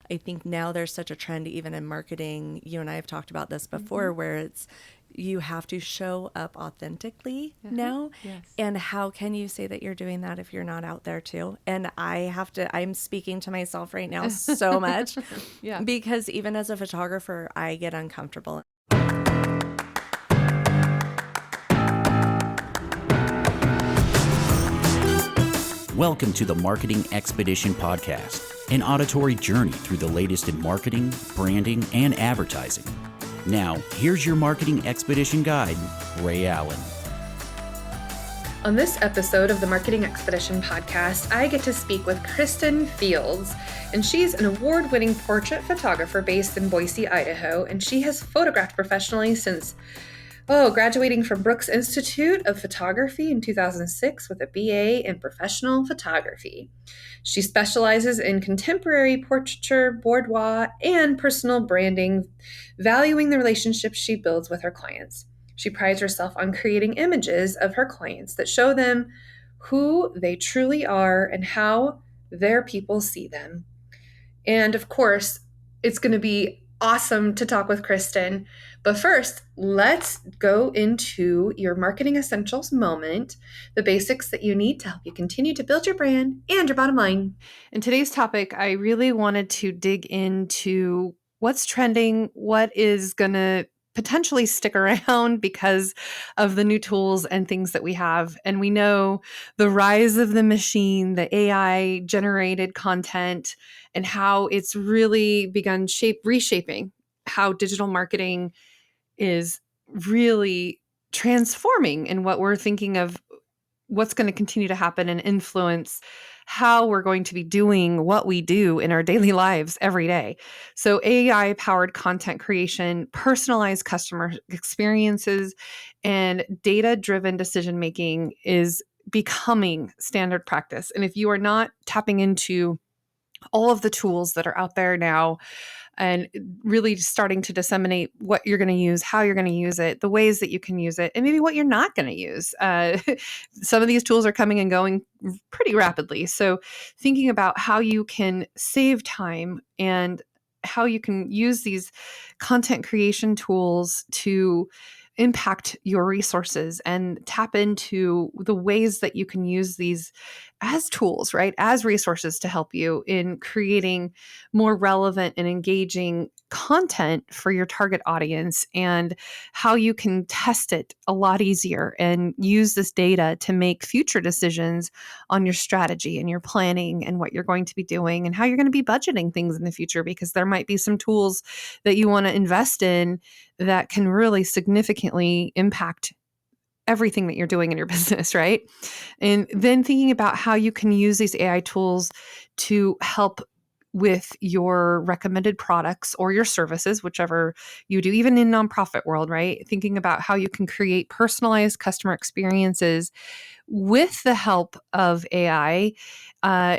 I think now there's such a trend, even in marketing. You and I have talked about this before, where it's you have to show up authentically now. Yes. And how can you say that you're doing that if you're not out there too? And I'm speaking to myself right now so much Yeah. because even as a photographer, I get uncomfortable. Welcome to the Marketing Expedition Podcast, an auditory journey through the latest in marketing, branding, and advertising. Now, here's your Marketing Expedition guide, Ray Allen. On this episode of the Marketing Expedition Podcast, I get to speak with Kristen Fields, and she's an award-winning portrait photographer based in Boise, Idaho, and she has photographed professionally since graduating from Brooks Institute of Photography in 2006 with a BA in professional photography. She specializes in contemporary portraiture, boudoir, and personal branding, valuing the relationships she builds with her clients. She prides herself on creating images of her clients that show them who they truly are and how their people see them. And of course, it's going to be awesome to talk with Kristen. But first, let's go into your marketing essentials moment, the basics that you need to help you continue to build your brand and your bottom line. In today's topic, I really wanted to dig into what's trending, what is going to potentially stick around because of the new tools and things that we have. And we know the rise of the machine, the AI generated content, and how it's really begun reshaping how digital marketing is really transforming in what we're thinking of what's going to continue to happen and influence how we're going to be doing what we do in our daily lives every day. So AI powered content creation, personalized customer experiences, and data driven decision making is becoming standard practice. And if you are not tapping into all of the tools that are out there now and really starting to disseminate what you're going to use, how you're going to use it, the ways that you can use it, and maybe what you're not going to use. Some of these tools are coming and going pretty rapidly. So thinking about how you can save time and how you can use these content creation tools to impact your resources and tap into the ways that you can use these as tools, right? As resources to help you in creating more relevant and engaging content for your target audience, and how you can test it a lot easier and use this data to make future decisions on your strategy and your planning and what you're going to be doing and how you're going to be budgeting things in the future, because there might be some tools that you want to invest in that can really significantly impact everything that you're doing in your business, right? And then thinking about how you can use these AI tools to help with your recommended products or your services, whichever you do, even in nonprofit world, right? Thinking about how you can create personalized customer experiences with the help of AI,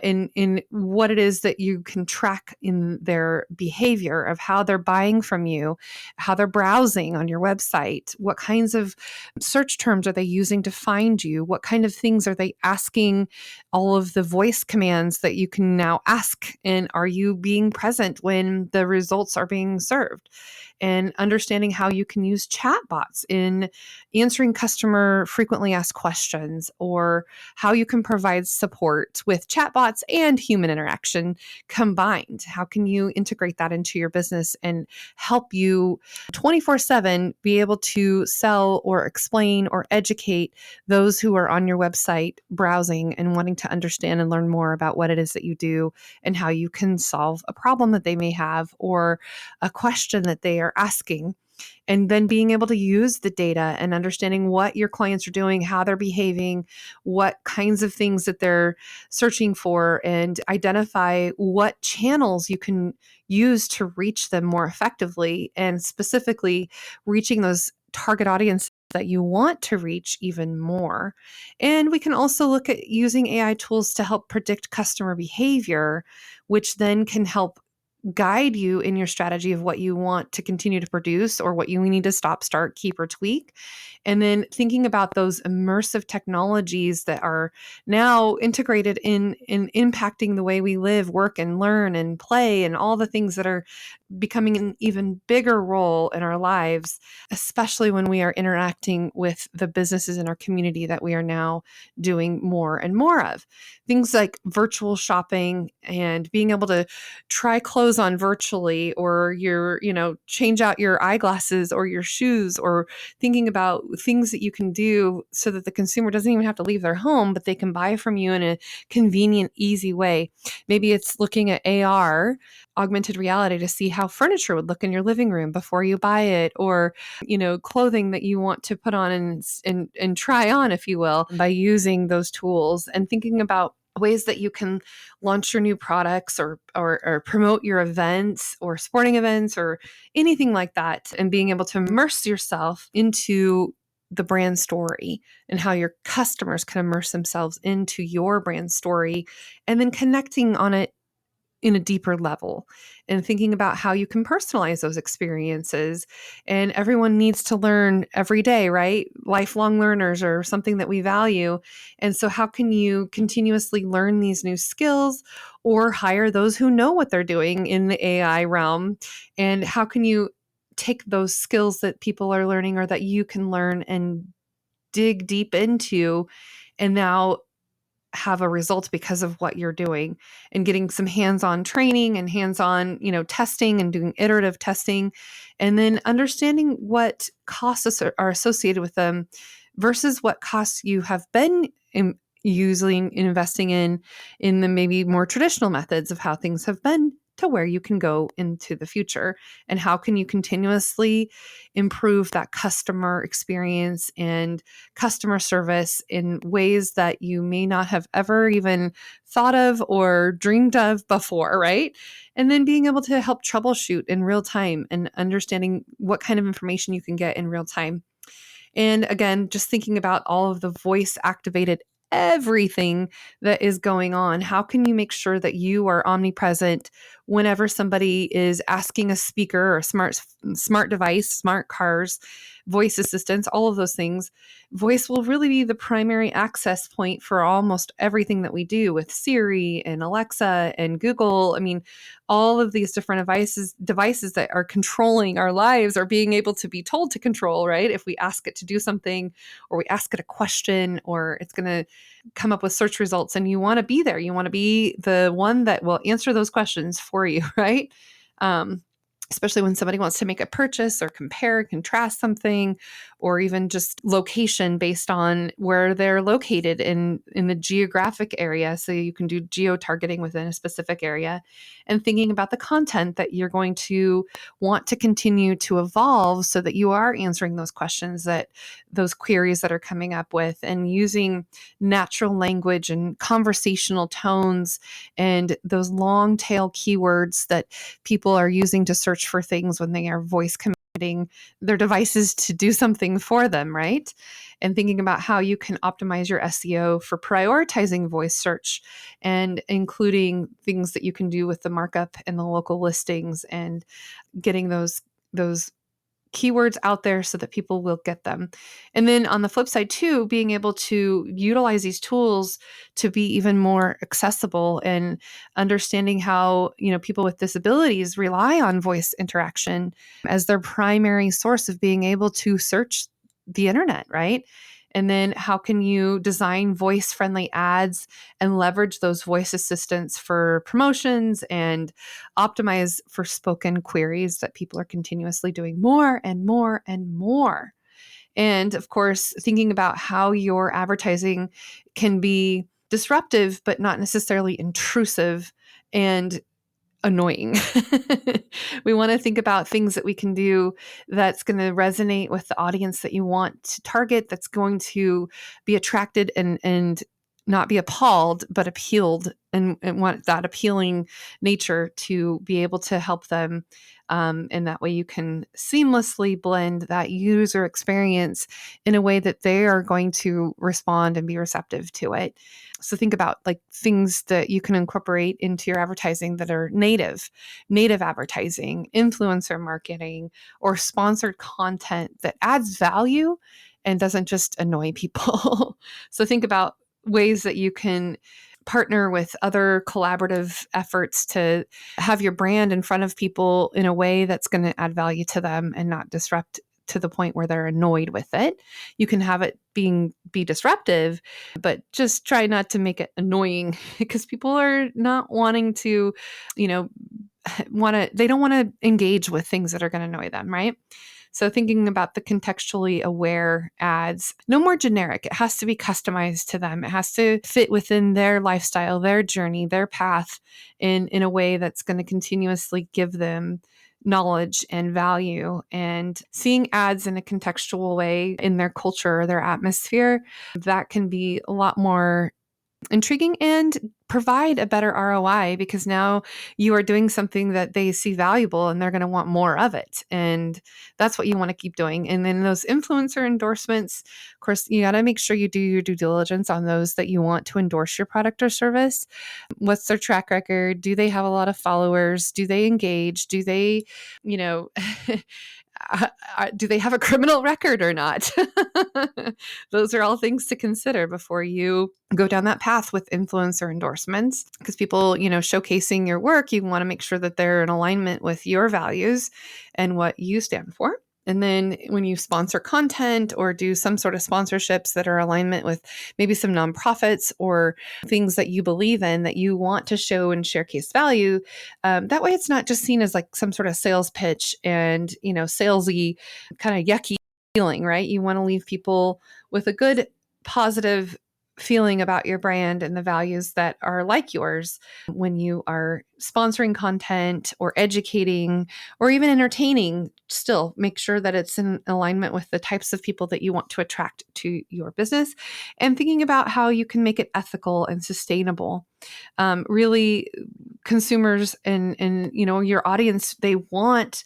in what it is that you can track in their behavior of how they're buying from you, how they're browsing on your website, what kinds of search terms are they using to find you, what kind of things are they asking, all of the voice commands that you can now ask, and are you being present when the results are being served, and understanding how you can use chatbots in answering customer frequently asked questions, or how you can provide support with chatbots and human interaction combined. How can you integrate that into your business and help you 24/7 be able to sell or explain or educate those who are on your website browsing and wanting to understand and learn more about what it is that you do and how you can solve a problem that they may have or a question that they are asking. And then being able to use the data and understanding what your clients are doing, how they're behaving, what kinds of things that they're searching for, and identify what channels you can use to reach them more effectively, and specifically reaching those target audiences that you want to reach even more. And we can also look at using AI tools to help predict customer behavior, which then can help guide you in your strategy of what you want to continue to produce or what you need to stop, start, keep, or tweak. And then thinking about those immersive technologies that are now integrated in impacting the way we live, work, and learn and play, and all the things that are becoming an even bigger role in our lives, especially when we are interacting with the businesses in our community that we are now doing more and more of. Things like virtual shopping and being able to try clothes on virtually, or change out your eyeglasses or your shoes, or thinking about things that you can do so that the consumer doesn't even have to leave their home, but they can buy from you in a convenient, easy way. Maybe it's looking at AR, augmented reality, to see how furniture would look in your living room before you buy it, or clothing that you want to put on and try on, if you will, by using those tools, and thinking about ways that you can launch your new products or promote your events or sporting events or anything like that, and being able to immerse yourself into the brand story and how your customers can immerse themselves into your brand story, and then connecting on it in a deeper level, and thinking about how you can personalize those experiences. And everyone needs to learn every day, right? Lifelong learners are something that we value. And so how can you continuously learn these new skills or hire those who know what they're doing in the AI realm? And how can you take those skills that people are learning or that you can learn and dig deep into, and now have a result because of what you're doing, and getting some hands-on training and hands-on, testing and doing iterative testing, and then understanding what costs are associated with them versus what costs you have been using, investing in the maybe more traditional methods of how things have been, to where you can go into the future, and how can you continuously improve that customer experience and customer service in ways that you may not have ever even thought of or dreamed of before, right? And then being able to help troubleshoot in real time and understanding what kind of information you can get in real time. And again, just thinking about all of the voice activated everything that is going on. How can you make sure that you are omnipresent whenever somebody is asking a speaker or smart device, smart cars, voice assistants, all of those things? Voice will really be the primary access point for almost everything that we do with Siri and Alexa and Google. I mean, all of these different devices that are controlling our lives are being able to be told to control, right? If we ask it to do something, or we ask it a question, or it's going to come up with search results, and you want to be there. You want to be the one that will answer those questions for you, right? Especially when somebody wants to make a purchase or compare, contrast something, or even just location based on where they're located in the geographic area. So you can do geo-targeting within a specific area, and thinking about the content that you're going to want to continue to evolve so that you are answering those questions, those queries that are coming up with, and using natural language and conversational tones and those long tail keywords that people are using to search for things when they are voice commanding their devices to do something for them, right? And thinking about how you can optimize your SEO for prioritizing voice search, and including things that you can do with the markup and the local listings, and getting those keywords out there so that people will get them. And then on the flip side too, being able to utilize these tools to be even more accessible, and understanding how, people with disabilities rely on voice interaction as their primary source of being able to search the internet, right? And then how can you design voice-friendly ads and leverage those voice assistants for promotions, and optimize for spoken queries that people are continuously doing more and more and more. And of course, thinking about how your advertising can be disruptive, but not necessarily intrusive and annoying. We want to think about things that we can do that's going to resonate with the audience that you want to target, that's going to be attracted and not be appalled, but appealed and want that appealing nature to be able to help them. And that way you can seamlessly blend that user experience in a way that they are going to respond and be receptive to it. So think about like things that you can incorporate into your advertising that are native advertising, influencer marketing, or sponsored content that adds value and doesn't just annoy people. So think about ways that you can partner with other collaborative efforts to have your brand in front of people in a way that's going to add value to them and not disrupt to the point where they're annoyed with it. You can have it be disruptive, but just try not to make it annoying because people are not wanting to, they don't want to engage with things that are going to annoy them, right? So thinking about the contextually aware ads, no more generic. It has to be customized to them. It has to fit within their lifestyle, their journey, their path in a way that's going to continuously give them knowledge and value. And seeing ads in a contextual way in their culture, their atmosphere, that can be a lot more intriguing and provide a better ROI because now you are doing something that they see valuable and they're going to want more of it. And that's what you want to keep doing. And then those influencer endorsements, of course, you got to make sure you do your due diligence on those that you want to endorse your product or service. What's their track record? Do they have a lot of followers? Do they engage? Do they, do they have a criminal record or not? Those are all things to consider before you go down that path with influencer endorsements. Because people, showcasing your work, you want to make sure that they're in alignment with your values and what you stand for. And then when you sponsor content or do some sort of sponsorships that are alignment with maybe some nonprofits or things that you believe in that you want to show and share case value, that way it's not just seen as like some sort of sales pitch and, salesy kind of yucky feeling, right? You want to leave people with a good, positive feeling about your brand and the values that are like yours when you are sponsoring content or educating or even entertaining. Still make sure that it's in alignment with the types of people that you want to attract to your business and thinking about how you can make it ethical and sustainable. Really consumers and your audience, they want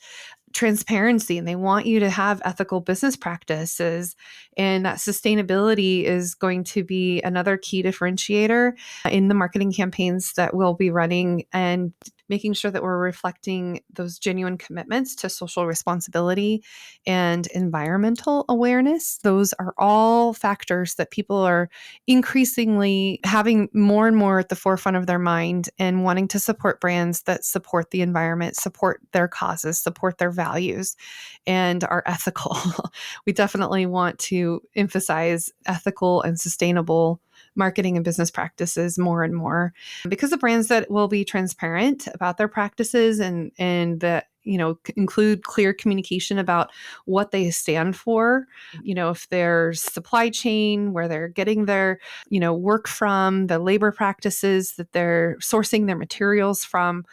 transparency and they want you to have ethical business practices, and that sustainability is going to be another key differentiator in the marketing campaigns that we'll be running, and making sure that we're reflecting those genuine commitments to social responsibility and environmental awareness. Those are all factors that people are increasingly having more and more at the forefront of their mind and wanting to support brands that support the environment, support their causes, support their values, and are ethical. We definitely want to emphasize ethical and sustainable marketing and business practices more and more, because the brands that will be transparent about their practices and that include clear communication about what they stand for, if there's supply chain, where they're getting their work from, the labor practices that they're sourcing their materials from,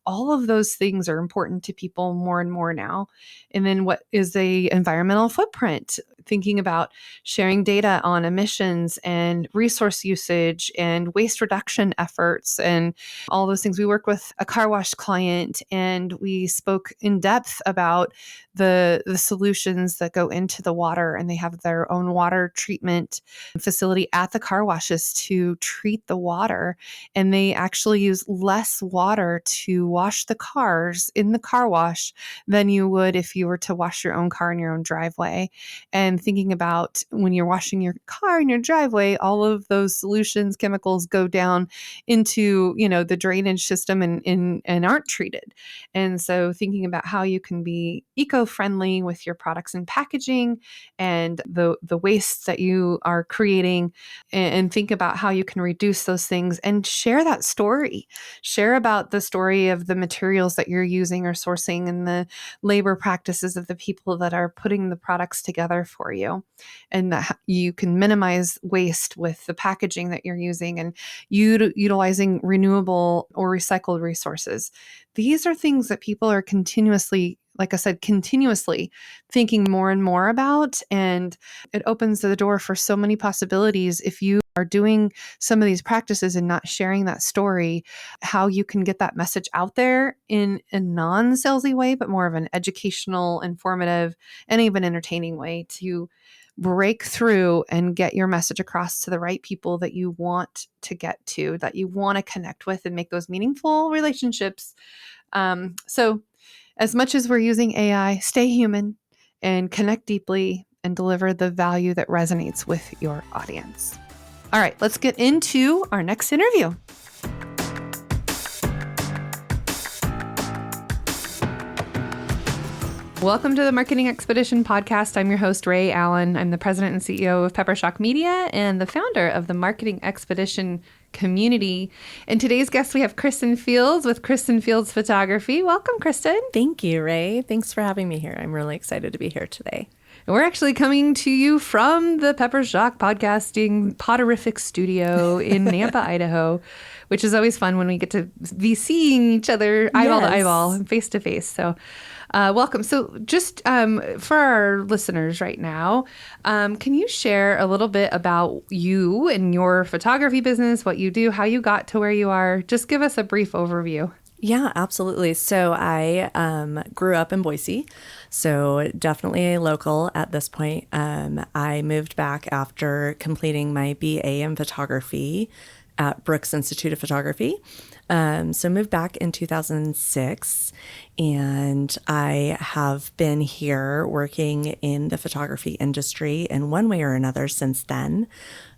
all of those things are important to people more and more now. And then what is the environmental footprint? Thinking about sharing data on emissions and resource usage and waste reduction efforts and all those things. We work with a car wash client and we spoke in depth about the solutions that go into the water, and they have their own water treatment facility at the car washes to treat the water. And they actually use less water to wash the cars in the car wash than you would if you were to wash your own car in your own driveway. And thinking about when you're washing your car in your driveway, all of those solutions, chemicals go down into, the drainage system and aren't treated. And so thinking about how you can be eco-friendly with your products and packaging and the wastes that you are creating, and think about how you can reduce those things and share that story. Share about the story of the materials that you're using or sourcing and the labor practices of the people that are putting the products together for you, and that you can minimize waste with the packaging that you're using and utilizing renewable or recycled resources. These are things that people are continuously, like I said, continuously thinking more and more about, and it opens the door for so many possibilities if you are doing some of these practices and not sharing that story, how you can get that message out there in a non-salesy way, but more of an educational, informative, and even entertaining way to break through and get your message across to the right people that you want to get to, that you want to connect with and make those meaningful relationships. So as much as we're using AI, stay human and connect deeply and deliver the value that resonates with your audience. All right, let's get into our next interview. Welcome to the Marketing Expedition podcast. I'm your host, Ray Allen. I'm the president and CEO of Peppershock Media and the founder of the Marketing Expedition community. And today's guest, we have Kristen Fields with Kristen Fields Photography. Welcome, Kristen. Thank you, Ray. Thanks for having me here. I'm really excited to be here today. And we're actually coming to you from the Peppershock podcasting Potterific studio in Nampa, Idaho, which is always fun when we get to be seeing each other eyeball to eyeball and face to face. So welcome. So just for our listeners right now, can you share a little bit about you and your photography business, what you do, how you got to where you are? Just give us a brief overview. Yeah, absolutely. So I grew up in Boise, so definitely local at this point. I moved back after completing my BA in photography at Brooks Institute of Photography. So moved back in 2006, and I have been here working in the photography industry in one way or another since then.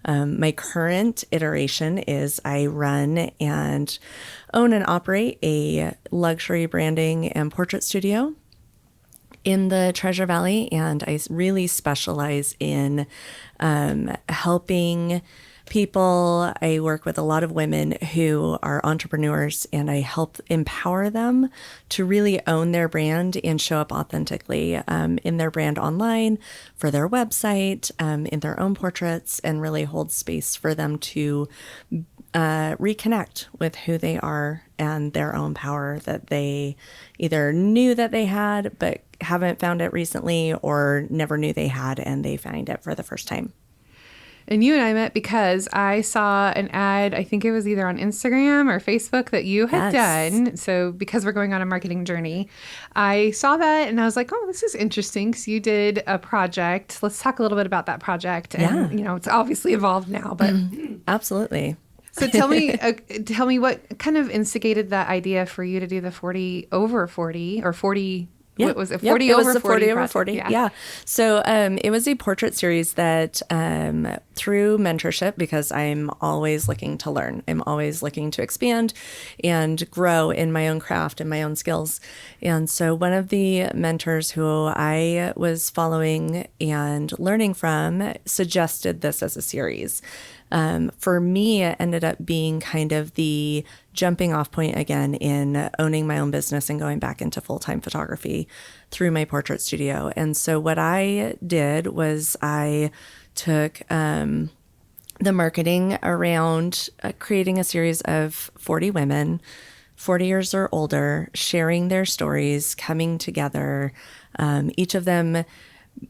My current iteration is I run and own and operate a luxury branding and portrait studio in the Treasure Valley, and I really specialize in helping people. I work with a lot of women who are entrepreneurs, and I help empower them to really own their brand and show up authentically in their brand online, for their website, in their own portraits, and really hold space for them to reconnect with who they are and their own power that they either knew that they had but haven't found it recently, or never knew they had and they find it for the first time. And you and I met because I saw an ad, I think it was either on Instagram or Facebook, that you had done. So because we're going on a marketing journey, I saw that and I was like, oh, this is interesting. So you did a project. Let's talk a little bit about that project. And, you know, it's obviously evolved now, but Absolutely. So tell me what kind of instigated that idea for you to do the 40 over 40 or 40. Yeah. What was it? 40 Yep, over it was the 40 over 40. Yeah. Yeah. So it was a portrait series that through mentorship, because I'm always looking to learn. I'm always looking to expand and grow in my own craft and my own skills. And so one of the mentors who I was following and learning from suggested this as a series. For me, it ended up being kind of the jumping off point again in owning my own business and going back into full-time photography through my portrait studio. And so what I did was I took the marketing around creating a series of 40 women, 40 years or older, sharing their stories, coming together, each of them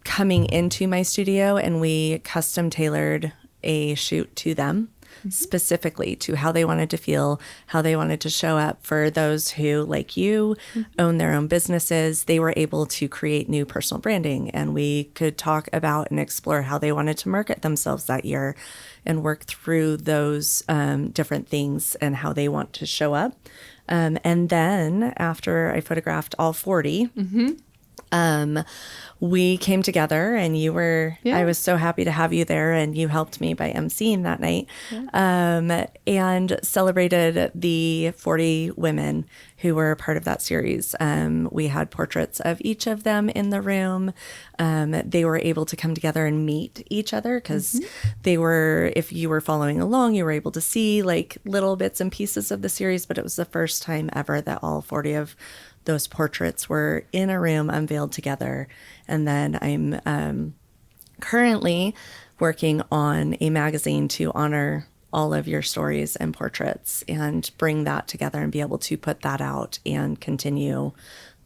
coming into my studio, and we custom tailored a shoot to them, specifically to how they wanted to feel, how they wanted to show up. For those who, like you, own their own businesses, they were able to create new personal branding, and we could talk about and explore how they wanted to market themselves that year and work through those different things and how they want to show up. And then after I photographed all 40, we came together, and you were, I was so happy to have you there, and you helped me by emceeing that night, and celebrated the 40 women who were a part of that series. We had portraits of each of them in the room. They were able to come together and meet each other because they were, if you were following along, you were able to see like little bits and pieces of the series, but it was the first time ever that all 40 of those portraits were in a room unveiled together. And then I'm currently working on a magazine to honor all of your stories and portraits and bring that together and be able to put that out and continue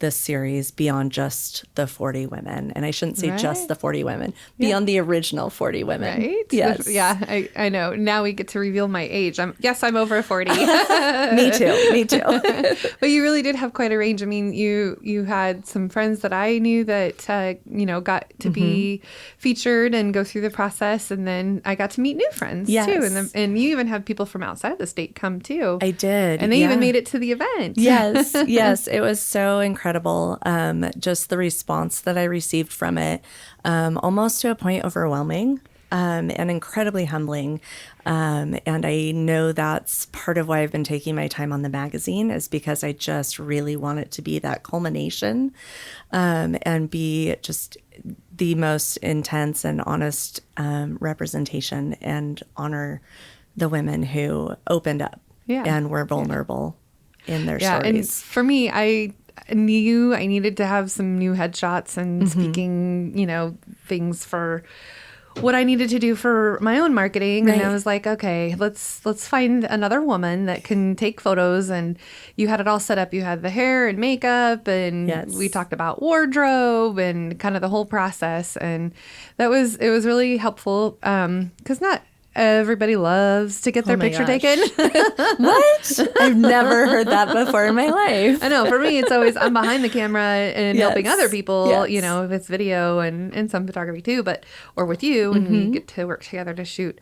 this series beyond just the 40 women. And I shouldn't say just Right. the 40 women, beyond the original 40 women. Right? Yes. Yeah, I know. Now we get to reveal my age. I'm over 40. Me too. But you really did have quite a range. I mean, you had some friends that I knew that, got to be featured and go through the process. And then I got to meet new friends Yes. too. And you even had people from outside of the state come too. I did. And they even made it to the event. Yes. It was so incredible. Just the response that I received from it, almost to a point overwhelming. And incredibly humbling. And I know that's part of why I've been taking my time on the magazine, is because I just really want it to be that culmination, and be just the most intense and honest representation, and honor the women who opened up and were vulnerable in their stories. And for me, I knew I needed to have some new headshots and speaking, things for what I needed to do for my own marketing. Right. And I was like, okay, let's find another woman that can take photos. And you had it all set up. You had the hair and makeup, and we talked about wardrobe and kind of the whole process. And it was really helpful, because not everybody loves to get their picture taken. What? I've never heard that before in my life. I know. For me, it's always I'm behind the camera and helping other people, if it's video and some photography too, or with you, and we get to work together to shoot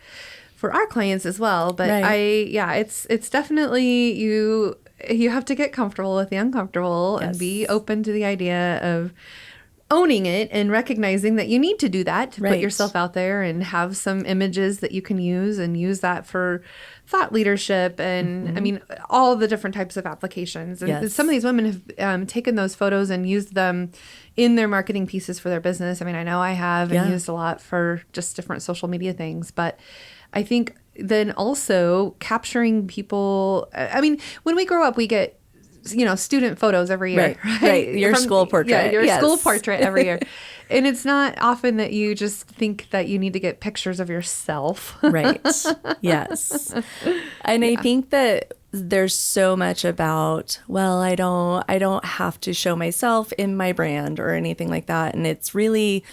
for our clients as well. But it's definitely you have to get comfortable with the uncomfortable and be open to the idea of owning it and recognizing that you need to do that to put yourself out there and have some images that you can use, and use that for thought leadership and I mean all the different types of applications. And some of these women have taken those photos and used them in their marketing pieces for their business. I mean, I know I have and used a lot for just different social media things, but I think then also capturing people. I mean, when we grow up, we get student photos every year, right? Your school portrait. Yeah, your school portrait every year. And it's not often that you just think that you need to get pictures of yourself. Right. Yes. And I think that there's so much about, well, I don't have to show myself in my brand or anything like that. And it's really,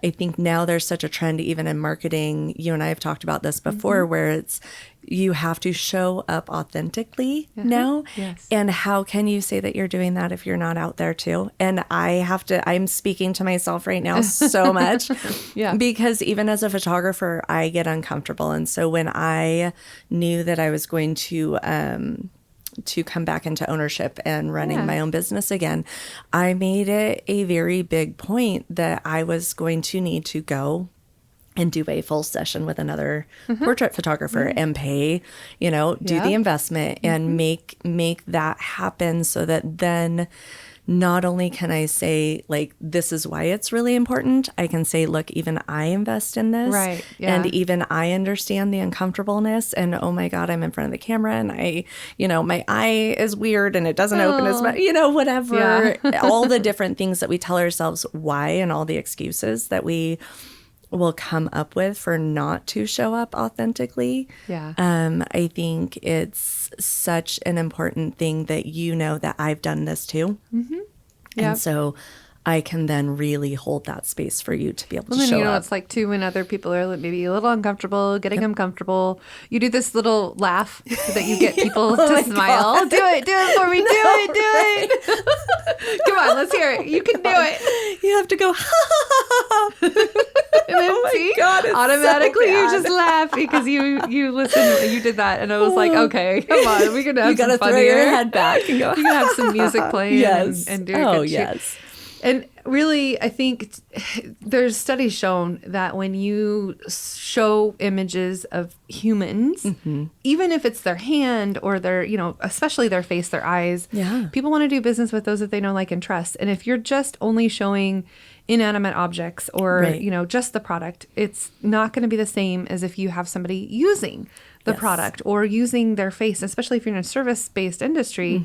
I think now there's such a trend even in marketing. You and I have talked about this before, where it's, you have to show up authentically now. Yes. And how can you say that you're doing that if you're not out there too? And I'm speaking to myself right now so much because even as a photographer, I get uncomfortable. And so when I knew that I was going to come back into ownership and running my own business again, I made it a very big point that I was going to need to go and do a full session with another portrait photographer and pay, do the investment and make that happen, so that then not only can I say, like, this is why it's really important, I can say, look, even I invest in this. Right. Yeah. And even I understand the uncomfortableness, and oh my God, I'm in front of the camera and I, my eye is weird and it doesn't open as much, whatever, all the different things that we tell ourselves why, and all the excuses that we will come up with for not to show up authentically. Yeah. I think it's such an important thing that that I've done this too. Mm-hmm. And so I can then really hold that space for you to be able to show up. It's like too when other people are maybe a little uncomfortable, getting uncomfortable. You do this little laugh so that you get people to smile. God. Do it for me. Do it. Come on, let's hear it. You can do it. You have to go, And then God, it's automatically so you bad. just laugh because you listened, you did that, and I was like, okay, come on, we can have you some gotta fun throw here. your head back and go. You can have some music playing and do a good shoot. Yes. And really, I think there's studies shown that when you show images of humans, even if it's their hand or their, especially their face, their eyes, people want to do business with those that they know, like, and trust. And if you're just only showing inanimate objects or, just the product, it's not going to be the same as if you have somebody using the product or using their face, especially if you're in a service-based industry.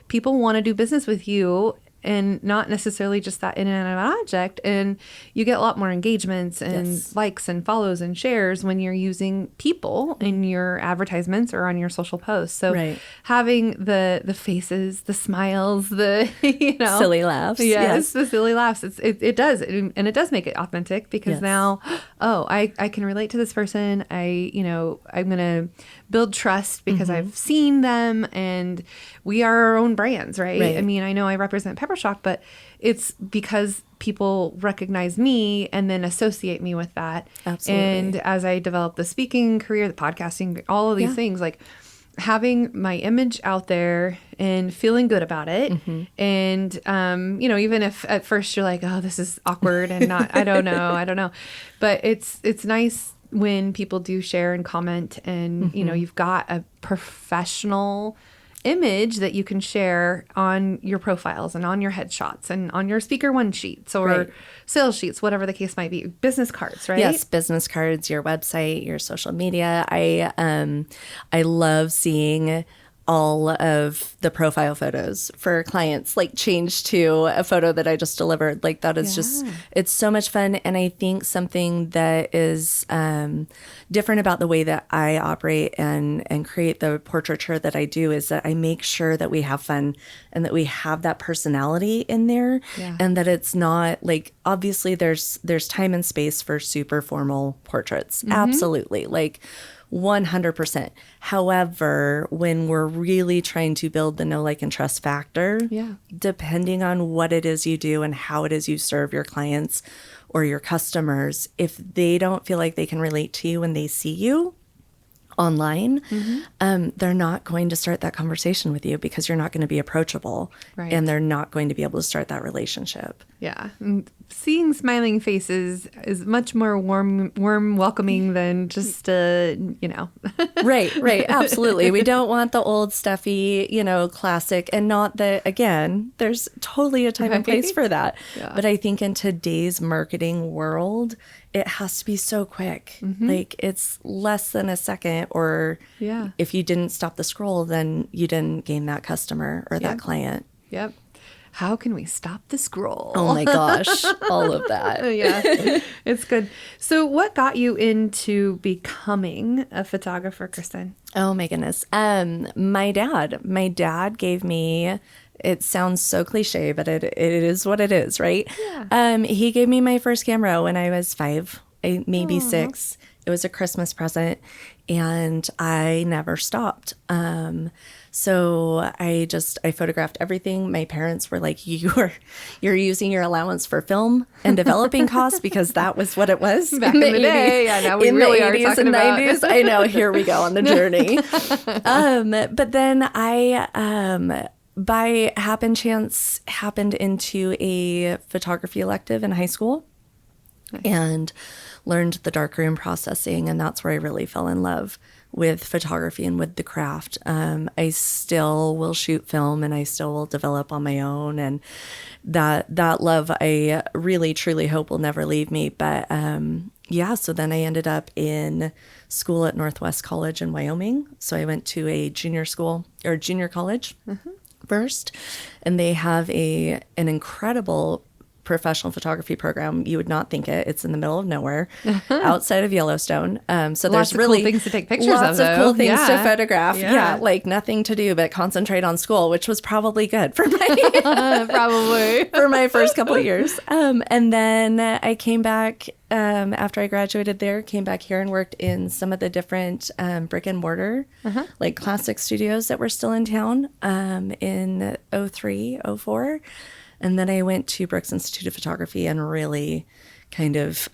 People want to do business with you and not necessarily just that inanimate object. And you get a lot more engagements and likes and follows and shares when you're using people in your advertisements or on your social posts. So having the faces, the smiles, the, silly laughs. Yes, the silly laughs. It does. And it does make it authentic because now, I can relate to this person. I'm going to build trust because I've seen them and we are our own brands, right? I mean, I know I represent Peppershock, but it's because people recognize me and then associate me with that. Absolutely. And as I develop the speaking career, the podcasting, all of these things, like having my image out there and feeling good about it. And, even if at first you're like, oh, this is awkward and not, I don't know. But it's nice when people do share and comment and, you've got a professional image that you can share on your profiles and on your headshots and on your speaker one sheets or sales sheets, whatever the case might be, business cards, right? Yes, business cards, your website, your social media. I love seeing all of the profile photos for clients like change to a photo that I just delivered. Like that is just, it's so much fun. And I think something that is different about the way that I operate and create the portraiture that I do is that I make sure that we have fun and that we have that personality in there and that it's not like, obviously there's time and space for super formal portraits. Absolutely. Like 100%. However, when we're really trying to build the know, like, and trust factor, depending on what it is you do and how it is you serve your clients or your customers, if they don't feel like they can relate to you when they see you online, they're not going to start that conversation with you because you're not going to be approachable and they're not going to be able to start that relationship. Yeah. And seeing smiling faces is much more warm, welcoming than just, Right. Absolutely. We don't want the old stuffy, classic, and not that, again, there's totally a time and place for that. But I think in today's marketing world, it has to be so quick. Like it's less than a second, or if you didn't stop the scroll, then you didn't gain that customer or that client. Yep. How can we stop the scroll? Oh my gosh, all of that. It's good. So what got you into becoming a photographer, Kristen? Oh my goodness. My dad gave me, it sounds so cliche, but it is what it is, right? He gave me my first camera when I was 5, maybe 6. It was a Christmas present and I never stopped. So I photographed everything. My parents were like, you're using your allowance for film and developing costs, because that was what it was back in the day. Yeah, now we really are talking about 90s. I know. Here we go on the journey. But then I, by happen chance, happened into a photography elective in high school. Nice. And learned the darkroom processing, and that's where I really fell in love with photography and with the craft. I still will shoot film and I still will develop on my own, and that love I really truly hope will never leave me. But so then I ended up in school at Northwest College in Wyoming. So I went to a junior college first, and they have an incredible professional photography program. You would not think it. It's in the middle of nowhere, outside of Yellowstone. So there's really cool things to take pictures lots of cool things to photograph. Yeah, like nothing to do but concentrate on school, which was probably good for my for my first couple of years. And then I came back after I graduated there. Came back here and worked in some of the different brick and mortar, like classic studios that were still in town in 03, 04. And then I went to Brooks Institute of Photography and really kind of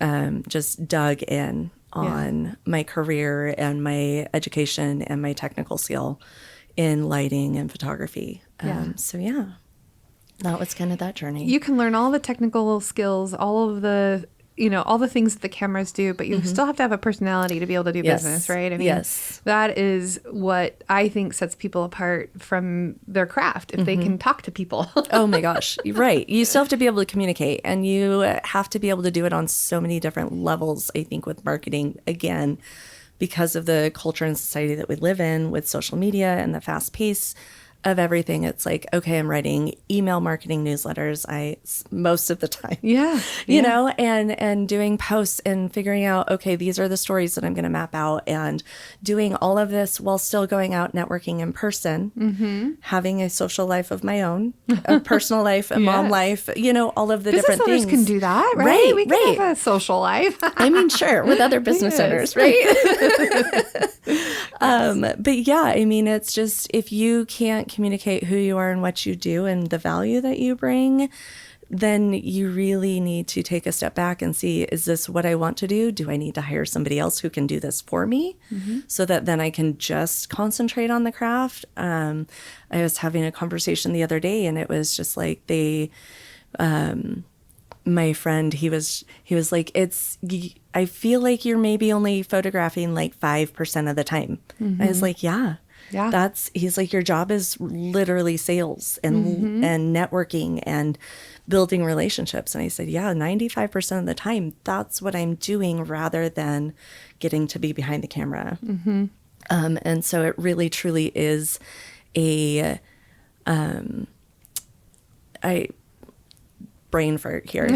just dug in on my career and my education and my technical skill in lighting and photography. That was kind of that journey. You can learn all the technical skills, all of the all the things that the cameras do, but you still have to have a personality to be able to do business, right? I mean, that is what I think sets people apart from their craft, if they can talk to people. Oh my gosh. Right. You still have to be able to communicate, and you have to be able to do it on so many different levels, I think, with marketing, again, because of the culture and society that we live in with social media and the fast pace of everything. It's like, okay, I'm writing email marketing newsletters. Most of the time, you know, and doing posts and figuring out, okay, these are the stories that I'm going to map out, and doing all of this while still going out networking in person, having a social life of my own, a personal life, a mom life, you know, all of the different things. Business owners can do that, right? We can have a social life. I mean, sure, with other business owners, right? But yeah, I mean, it's just, if you can't communicate who you are and what you do and the value that you bring, then you really need to take a step back and see, is this what I want to do? Do I need to hire somebody else who can do this for me so that then I can just concentrate on the craft? I was having a conversation the other day, and it was just like my friend, he was like, I feel like you're maybe only photographing like 5% of the time. I was like, yeah. He's like, your job is literally sales and networking and building relationships. And I said, yeah, 95% of the time, that's what I'm doing rather than getting to be behind the camera. And so it really, truly is brain fart here.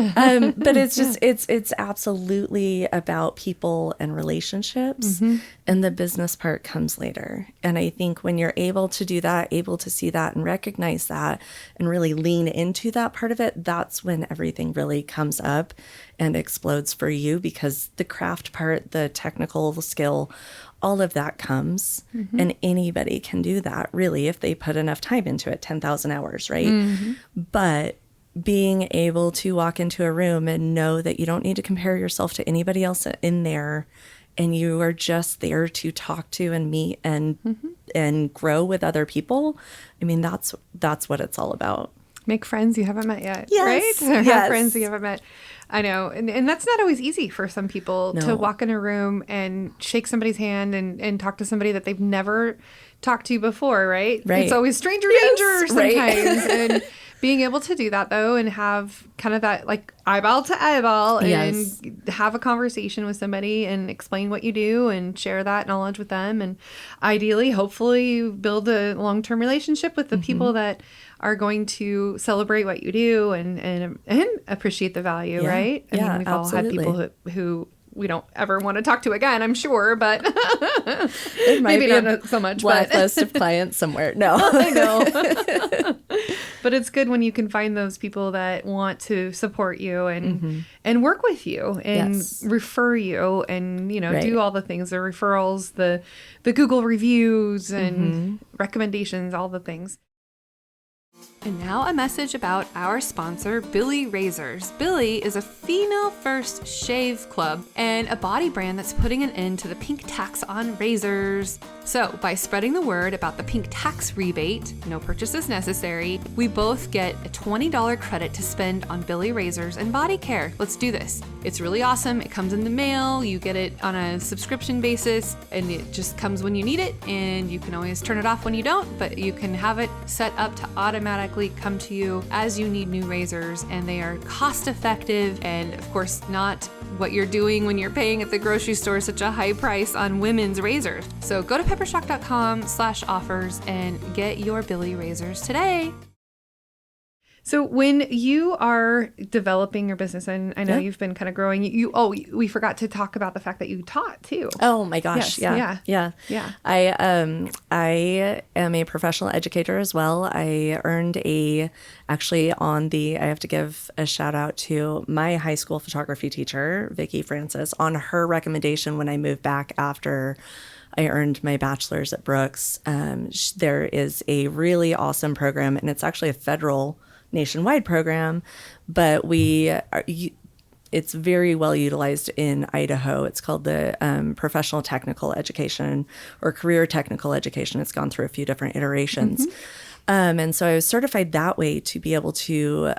But it's just, it's absolutely about people and relationships, and the business part comes later. And I think when you're able to do that, able to see that and recognize that and really lean into that part of it, that's when everything really comes up and explodes for you, because the craft part, the technical skill, all of that comes, and anybody can do that really if they put enough time into it, 10,000 hours, right? But being able to walk into a room and know that you don't need to compare yourself to anybody else in there, and you are just there to talk to and meet and grow with other people. I mean, that's what it's all about. Make friends you haven't met yet, right? Or have friends you haven't met. I know. And that's not always easy for some people to walk in a room and shake somebody's hand and talk to somebody that they've never talked to before, right? It's always stranger danger sometimes. And being able to do that, though, and have kind of that like eyeball to eyeball and have a conversation with somebody and explain what you do and share that knowledge with them. And ideally, hopefully, you build a long-term relationship with the people that are going to celebrate what you do and appreciate the value, right? I mean, we've all had people who we don't ever want to talk to again, I'm sure, but it might maybe not so much. Blacklist of clients somewhere. No, I know. But it's good when you can find those people that want to support you and work with you and refer you and do all the things, the referrals, the Google reviews and recommendations, all the things. And now a message about our sponsor, Billie Razors. Billie is a female-first shave club and a body brand that's putting an end to the pink tax on razors. So by spreading the word about the Pink Tax Rebate, no purchases necessary, we both get a $20 credit to spend on Billie Razors and body care. Let's do this. It's really awesome. It comes in the mail. You get it on a subscription basis, and it just comes when you need it, and you can always turn it off when you don't, but you can have it set up to automatically come to you as you need new razors, and they are cost effective and of course not what you're doing when you're paying at the grocery store such a high price on women's razors. So go to peppershock.com/offers and get your Billie razors today. So when you are developing your business, and I know you've been kind of growing, we forgot to talk about the fact that you taught too. Oh my gosh. Yes, yeah. I am a professional educator as well. I earned I have to give a shout out to my high school photography teacher, Vicki Francis, on her recommendation when I moved back after I earned my bachelor's at Brooks. There is a really awesome program, and it's actually a federal nationwide program, but it's very well utilized in Idaho. It's called the Professional Technical Education or Career Technical Education. It's gone through a few different iterations. And so I was certified that way to be able to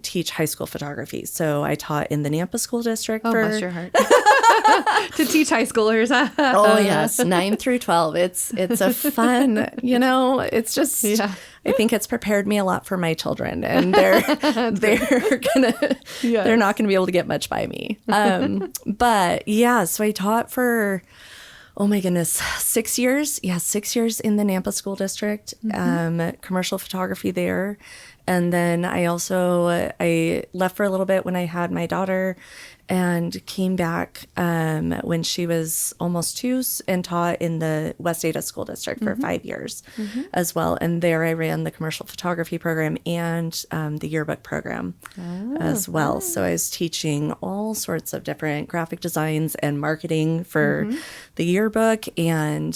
teach high school photography. So I taught in the Nampa School District. Bless your heart. To teach high schoolers. Oh, yes. 9 through 12. It's a fun, it's just, I think it's prepared me a lot for my children, and they're not going to be able to get much by me. But yeah, so I taught for, oh my goodness, 6 years. Yeah, 6 years in the Nampa School District, commercial photography there. And then I left for a little bit when I had my daughter and came back when she was almost 2 and taught in the West Ada School District for 5 years as well. And there I ran the commercial photography program and the yearbook program as well. So I was teaching all sorts of different graphic designs and marketing for the yearbook and,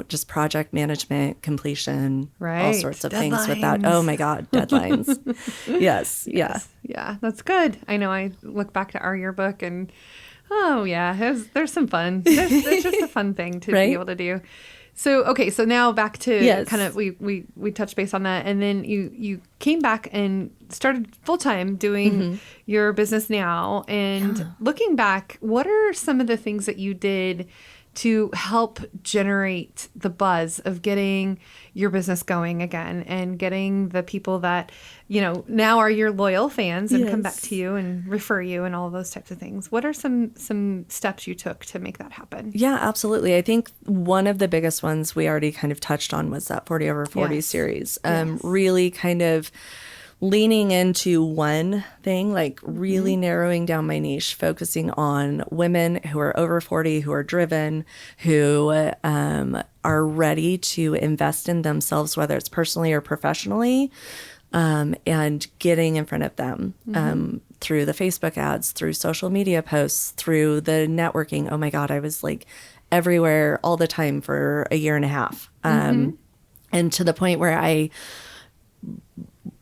just project management, completion, all sorts of things with that. Oh my God, deadlines. Yes. Yeah. Yeah, that's good. I know I look back to our yearbook and, there's some fun. It's just a fun thing to be able to do. So, okay, so now back to kind of, we touched base on that. And then you came back and started full-time doing your business now. And looking back, what are some of the things that you did to help generate the buzz of getting your business going again and getting the people that, now are your loyal fans and come back to you and refer you and all of those types of things? What are some steps you took to make that happen? Yeah, absolutely. I think one of the biggest ones we already kind of touched on was that 40 over 40 series. Really kind of leaning into one thing, like really narrowing down my niche, focusing on women who are over 40, who are driven, who are ready to invest in themselves, whether it's personally or professionally, and getting in front of them through the Facebook ads, through social media posts, through the networking. Oh my God, I was like everywhere all the time for a year and a half. And to the point where I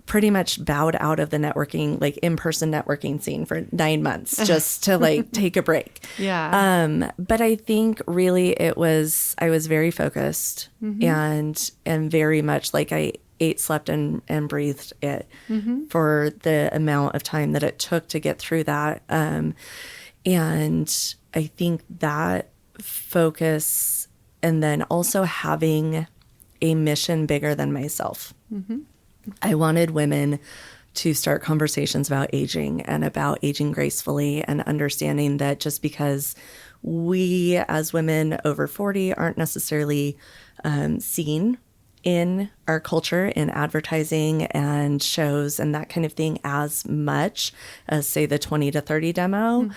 pretty much bowed out of the networking, like in-person networking scene for 9 months just to like take a break. But I think really I was very focused and very much like I ate, slept, and breathed it for the amount of time that it took to get through that. And I think that focus and then also having a mission bigger than myself. I wanted women to start conversations about aging and about aging gracefully and understanding that just because we as women over 40 aren't necessarily seen in our culture, in advertising and shows and that kind of thing as much as, say, the 20 to 30 demo,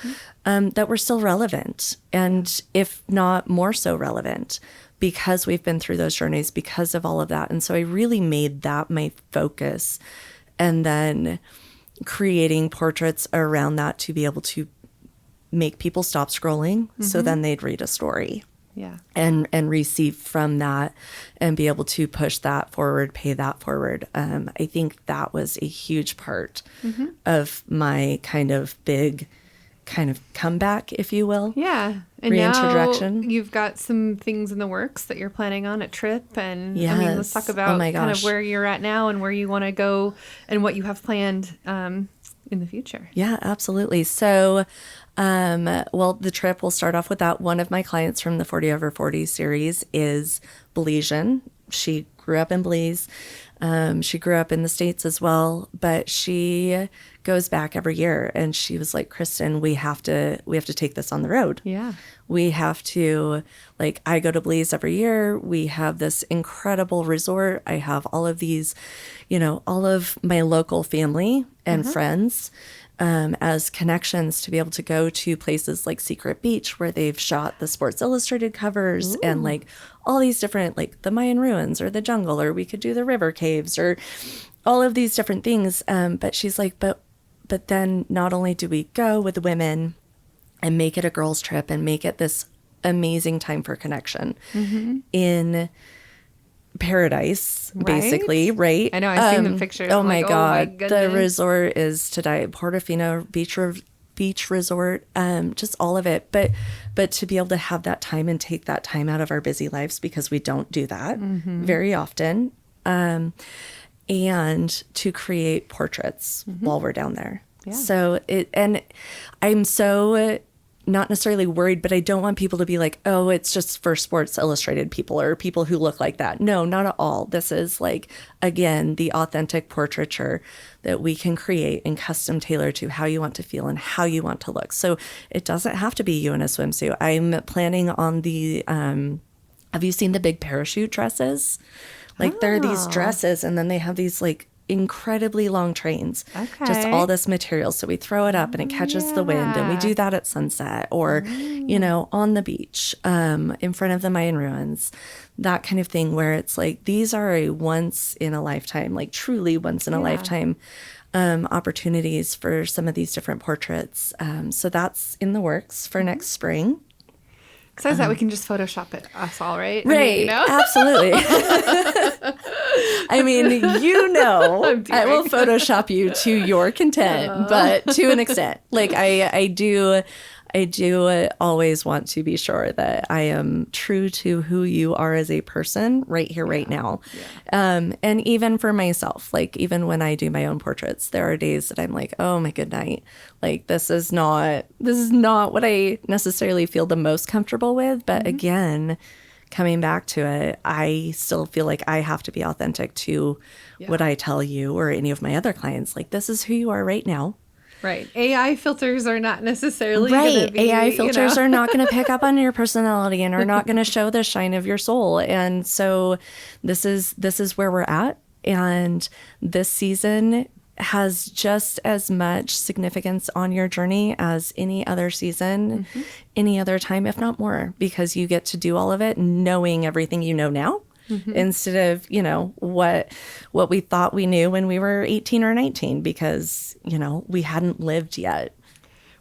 that we're still relevant. And if not more so relevant, because we've been through those journeys, because of all of that. And so I really made that my focus, and then creating portraits around that to be able to make people stop scrolling so then they'd read a story. And receive from that and be able to push that forward, pay that forward. I think that was a huge part of my kind of big kind of comeback, if you will. And reintroduction. Now you've got some things in the works that you're planning on, a trip, and I mean, let's talk about kind of where you're at now and where you want to go and what you have planned in the future. Yeah, absolutely. So, the trip, we'll start off with that. One of my clients from the 40 over 40 series is Belizean. She grew up in Belize. She grew up in the States as well, but she goes back every year, and she was like, Kristen, we have to take this on the road. We have to, like, I go to Belize every year. We have this incredible resort. I have all of these, all of my local family and friends as connections to be able to go to places like Secret Beach, where they've shot the Sports Illustrated covers and like all these different, like the Mayan ruins or the jungle, or we could do the river caves or all of these different things. But she's like, but then not only do we go with women and make it a girls' trip and make it this amazing time for connection in paradise, basically, right? I know, I've seen the pictures. Oh my God, the resort is to die. Portofino Beach Resort, just all of it. But to be able to have that time and take that time out of our busy lives, because we don't do that very often, and to create portraits while we're down there. So I'm so not necessarily worried, but I don't want people to be like, oh, it's just for Sports Illustrated people or people who look like that. No, not at all. This is like, again, the authentic portraiture that we can create and custom tailor to how you want to feel and how you want to look. So it doesn't have to be you in a swimsuit. I'm planning on the, have you seen the big parachute dresses? Like there are these dresses and then they have these like incredibly long trains, just all this material. So we throw it up and it catches the wind, and we do that at sunset or, you know, on the beach, in front of the Mayan ruins, that kind of thing, where it's like, these are a once in a lifetime, like truly once in a lifetime, opportunities for some of these different portraits. So that's in the works for next spring. Besides that, we can just Photoshop it us all, right? Right. I mean, you know? Absolutely. I mean, you know, I will Photoshop you to your content, but to an extent. Like I do always want to be sure that I am true to who you are as a person right here, right now. Yeah. And even for myself, like even when I do my own portraits, there are days that I'm like, oh my good night. Like this is not what I necessarily feel the most comfortable with. But again, coming back to it, I still feel like I have to be authentic to what I tell you or any of my other clients. Like this is who you are right now. Right. AI filters are not necessarily right. Be, AI filters are not going to pick up on your personality and are not going to show the shine of your soul. And so this is where we're at. And this season has just as much significance on your journey as any other season, any other time, if not more, because you get to do all of it knowing everything you know now. Instead of, you know, what we thought we knew when we were 18 or 19, because, you know, we hadn't lived yet.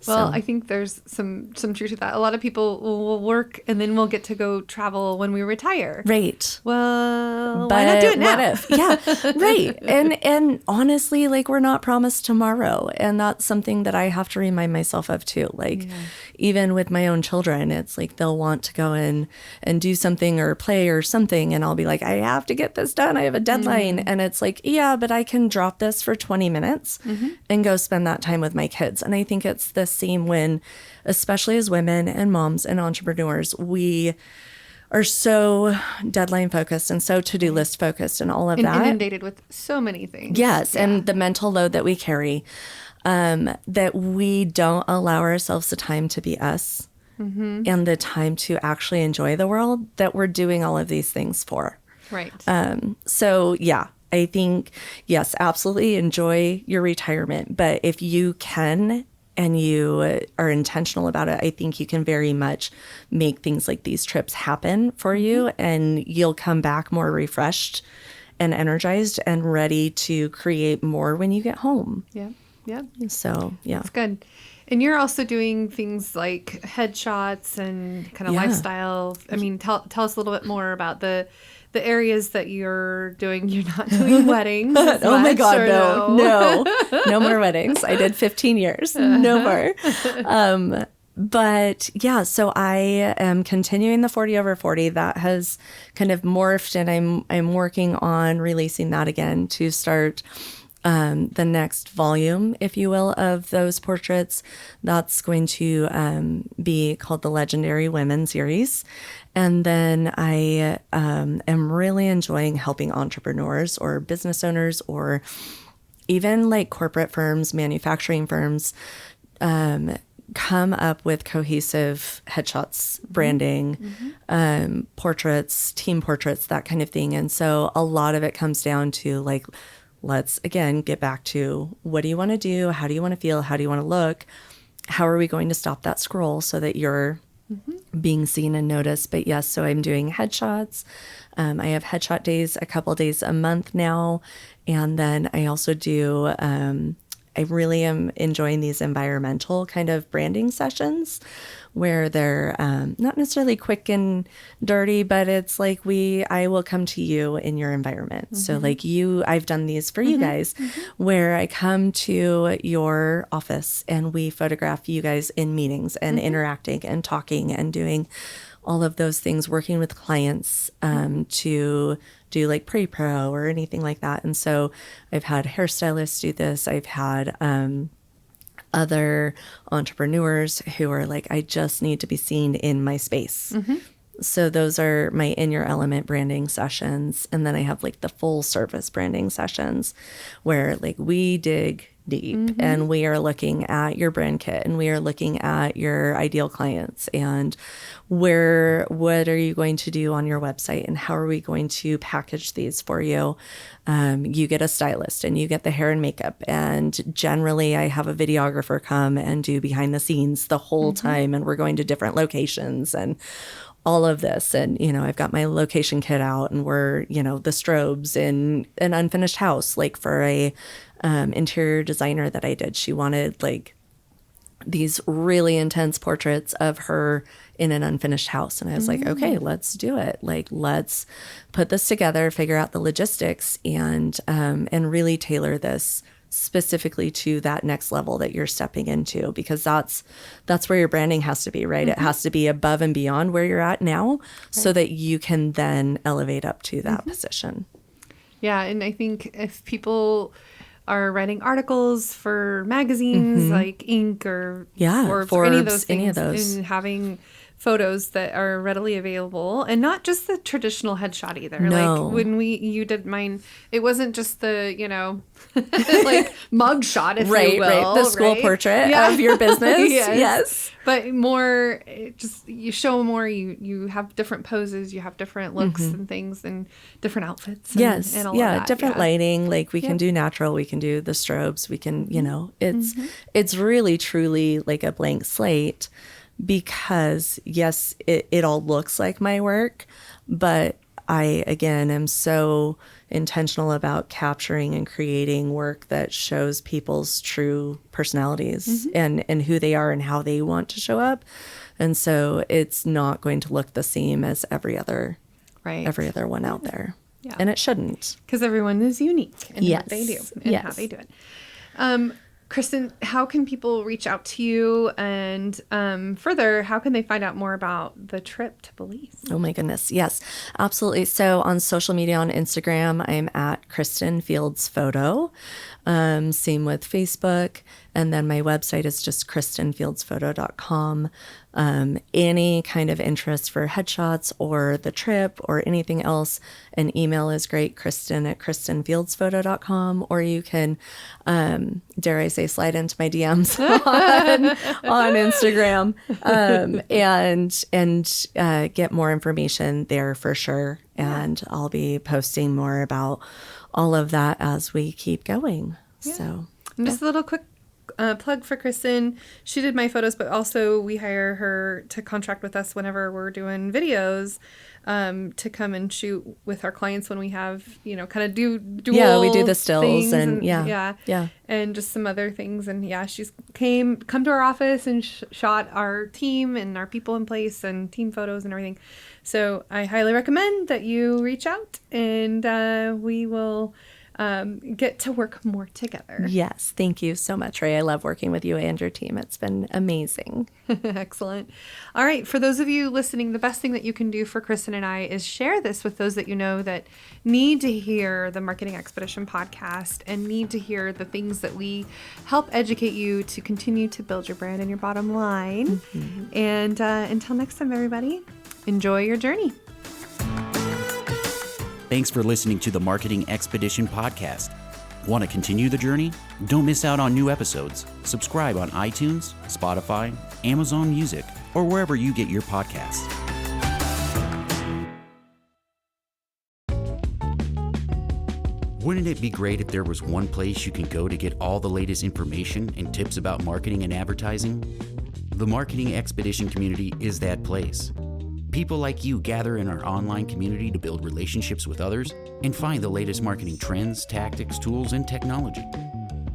Well, I think there's some truth to that. A lot of people will work and then we'll get to go travel when we retire. Right. Well, but why not do it now? What if? Yeah, right. And honestly, like we're not promised tomorrow. And that's something that I have to remind myself of too. Like even with my own children, it's like they'll want to go in and do something or play or something. And I'll be like, I have to get this done. I have a deadline. And it's like, yeah, but I can drop this for 20 minutes and go spend that time with my kids. And I think it's the same when, especially as women and moms and entrepreneurs, we are so deadline focused and so to-do list focused and all of that. Inundated with so many things. Yes. And the mental load that we carry, that we don't allow ourselves the time to be us and the time to actually enjoy the world that we're doing all of these things for. Right. So yeah, I think, yes, absolutely enjoy your retirement. But if you can and you are intentional about it, I think you can very much make things like these trips happen for you, and you'll come back more refreshed and energized and ready to create more when you get home. Yeah. Yeah. So, yeah. That's good. And you're also doing things like headshots and kind of lifestyle. I mean, tell us a little bit more about the areas that you're doing. You're not doing weddings. Oh my God, no more weddings. I did 15 years, no more. But yeah, so I am continuing the 40 over 40. That has kind of morphed, and I'm working on releasing that again to start the next volume, if you will, of those portraits. That's going to be called the Legendary Women series. And then I am really enjoying helping entrepreneurs or business owners or even like corporate firms, manufacturing firms, come up with cohesive headshots, branding, portraits, team portraits, that kind of thing. And so a lot of it comes down to like, let's again get back to, what do you want to do? How do you want to feel? How do you want to look? How are we going to stop that scroll so that you're being seen and noticed? But yes, so I'm doing headshots. I have headshot days a couple days a month now. And then I also do, I really am enjoying these environmental kind of branding sessions where they're not necessarily quick and dirty, but it's like I will come to you in your environment. So like I've done these for you guys where I come to your office and we photograph you guys in meetings and interacting and talking and doing all of those things, working with clients to do like pre-pro or anything like that. And so I've had hairstylists do this. I've had other entrepreneurs who are like, I just need to be seen in my space. So those are my in your element branding sessions. And then I have like the full service branding sessions where like we dig deep and we are looking at your brand kit and we are looking at your ideal clients and what are you going to do on your website and how are we going to package these for you. You get a stylist and you get the hair and makeup, and generally I have a videographer come and do behind the scenes the whole time, and we're going to different locations and all of this. And, you know, I've got my location kit out and we're, you know, the strobes in an unfinished house, like for a interior designer that I did. She wanted like these really intense portraits of her in an unfinished house. And I was like, okay, let's do it. Like, let's put this together, figure out the logistics and really tailor this specifically to that next level that you're stepping into, because that's where your branding has to be, right? It has to be above and beyond where you're at now so that you can then elevate up to that position. Yeah. And I think if people are writing articles for magazines like Inc. or Forbes, any of those, and having photos that are readily available, and not just the traditional headshot either. No. Like when you did mine, it wasn't just the, you know, like mug shot, if you will. Right. The school portrait of your business. Yes. But more, just you show more, you have different poses, you have different looks and things and different outfits. And, and all of that. Different lighting. Like we can do natural, we can do the strobes, we can, you know, it's really truly like a blank slate. Because yes, it all looks like my work, but I, again, am so intentional about capturing and creating work that shows people's true personalities and who they are and how they want to show up. And so it's not going to look the same as every other one out there. Yeah. And it shouldn't. Because everyone is unique in what they do and how they do it. Kristen, how can people reach out to you? And further, how can they find out more about the trip to Belize? Oh my goodness. Yes, absolutely. So on social media, on Instagram, I'm at Kristen Fields Photo. Same with Facebook. And then my website is just kristenfieldsphoto.com. Any kind of interest for headshots or the trip or anything else, an email is great, Kristen@kristenfieldsphoto.com, or you can, dare I say, slide into my DMs on Instagram and get more information there for sure. And I'll be posting more about all of that as we keep going. Yeah. So, and just a little quick plug for Kristen. She did my photos, but also we hire her to contract with us whenever we're doing videos, to come and shoot with our clients when we have, you know, kind of do dual. Yeah, we do the stills and and just some other things. And she's come to our office and shot our team and our people in place and team photos and everything. So I highly recommend that you reach out, and we will get to work more together. Yes. Thank you so much, Ray. I love working with you and your team. It's been amazing. Excellent. All right. For those of you listening, the best thing that you can do for Kristen and I is share this with those that you know that need to hear the Marketing Expedition podcast and need to hear the things that we help educate you to continue to build your brand and your bottom line. And until next time, everybody, enjoy your journey. Thanks for listening to the Marketing Expedition podcast. Want to continue the journey? Don't miss out on new episodes. Subscribe on iTunes, Spotify, Amazon Music, or wherever you get your podcasts. Wouldn't it be great if there was one place you can go to get all the latest information and tips about marketing and advertising? The Marketing Expedition community is that place. People like you gather in our online community to build relationships with others and find the latest marketing trends, tactics, tools, and technology.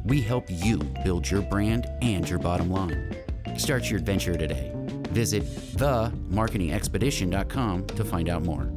We help you build your brand and your bottom line. Start your adventure today. Visit themarketingexpedition.com to find out more.